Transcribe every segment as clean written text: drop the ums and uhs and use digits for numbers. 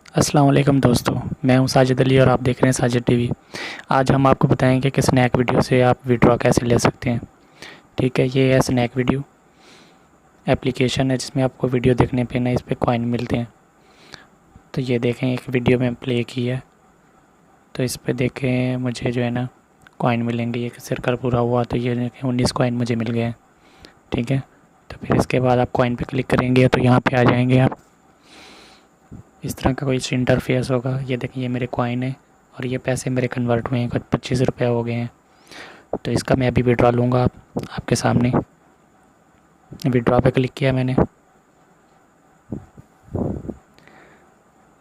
अस्सलाम वालेकुम दोस्तों, मैं हूं साजिद अली और आप देख रहे हैं साजिद टीवी। आज हम आपको बताएंगे कि स्नैक वीडियो से आप विड्रॉ कैसे ले सकते हैं। ठीक है, ये है स्नैक वीडियो एप्लीकेशन है जिसमें आपको वीडियो देखने पे ना इस पर कॉइन मिलते हैं। तो ये देखें, एक वीडियो में प्ले की है तो इस पर देखें मुझे जो है ना कॉइन मिलेंगे। ये सर्कल पूरा हुआ तो ये देखें 19 कॉइन मुझे मिल गए हैं। ठीक है, तो फिर इसके बाद आप कॉइन पे क्लिक करेंगे तो यहाँ पे आ जाएंगे आप। इस तरह का कोई इंटरफेस होगा। ये देखिए, ये मेरे कॉइन है और ये पैसे मेरे कन्वर्ट हुए हैं, कुछ 25 रुपये हो गए हैं। तो इसका मैं अभी विड्रॉ लूँगा आपके सामने। विड्रॉ पे क्लिक किया मैंने,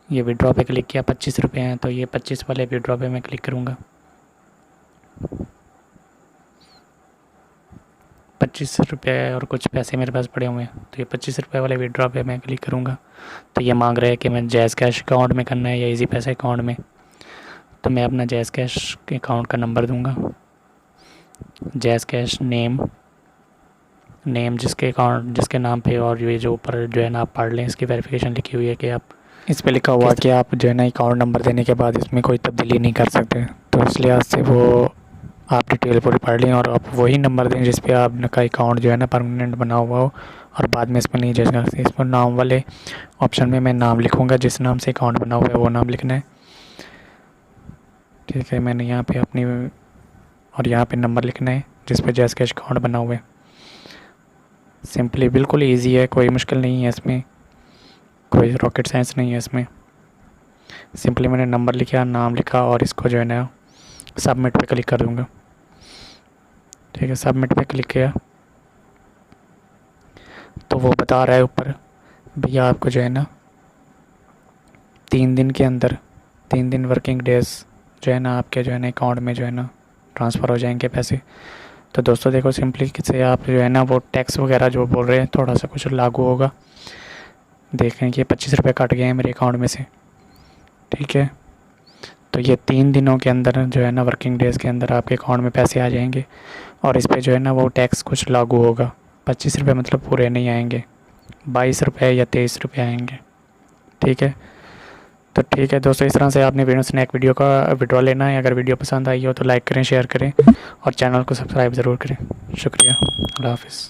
ये विड्रॉ पे क्लिक किया, 25 रुपये हैं तो ये 25 वाले विड्रॉ पे मैं क्लिक करूँगा। 25 रुपये और कुछ पैसे मेरे पास पड़े हुए हैं तो ये 25 रुपये वाले विड्रॉ पे मैं क्लिक करूँगा। तो ये मांग रहा है कि मैं जैज़ कैश अकाउंट में करना है या इजी पैसे अकाउंट में। तो मैं अपना जैज़ कैश अकाउंट का नंबर दूँगा। जैज़ कैश नेम जिसके नाम पे, और ये जो ऊपर जो है ना आप पढ़ लें, इसकी वेरिफिकेशन लिखी हुई है कि आप, इस पे लिखा हुआ कि आप जो है ना अकाउंट नंबर देने के बाद इसमें कोई तब्दीली नहीं कर सकते। तो इस लिहाज से वो आप डिटेल पूरी पढ़ लें और आप वही नंबर दें जिस पे आपका अकाउंट जो है ना परमानेंट बना हुआ हो, और बाद में इसमें नहीं चेंज कर सकते। इसमें नाम वाले ऑप्शन में मैं नाम लिखूँगा, जिस नाम से अकाउंट बना हुआ है वो नाम लिखना है। ठीक है, मैंने यहाँ पे अपनी, और यहाँ पे नंबर लिखना है जिस पे जैज़ कैश अकाउंट बना हुआ है। सिंपली बिल्कुल इजी है, कोई मुश्किल नहीं है इसमें, कोई रॉकेट साइंस नहीं है इसमें। सिंपली मैंने नंबर लिखा, नाम लिखा और इसको जो है ना सबमिट पे क्लिक कर दूँगा। ठीक है, सबमिट पे क्लिक किया तो वो बता रहा है ऊपर, भैया आपको जो है ना 3 दिन के अंदर, 3 दिन वर्किंग डेज जो है ना आपके जो है ना अकाउंट में जो है ना ट्रांसफ़र हो जाएंगे पैसे। तो दोस्तों देखो, सिंपली किससे आप जो है ना वो टैक्स वगैरह जो बोल रहे हैं थोड़ा सा कुछ लागू होगा। देखें कि 25 रुपये कट गए हैं मेरे अकाउंट में से। ठीक है, तो ये 3 दिनों के अंदर जो है ना वर्किंग डेज़ के अंदर आपके अकाउंट में पैसे आ जाएंगे और इस पर जो है ना वो टैक्स कुछ लागू होगा। 25 रुपये मतलब पूरे नहीं आएंगे, 22 रुपये या 23 रुपये आएंगे। ठीक है, तो ठीक है दोस्तों, इस तरह से आपने वीडियो स्नैक वीडियो का विड्रॉ लेना है। अगर वीडियो पसंद आई हो तो लाइक करें, शेयर करें और चैनल को सब्सक्राइब ज़रूर करें। शुक्रिया, अल्लाह हाफ़िज़।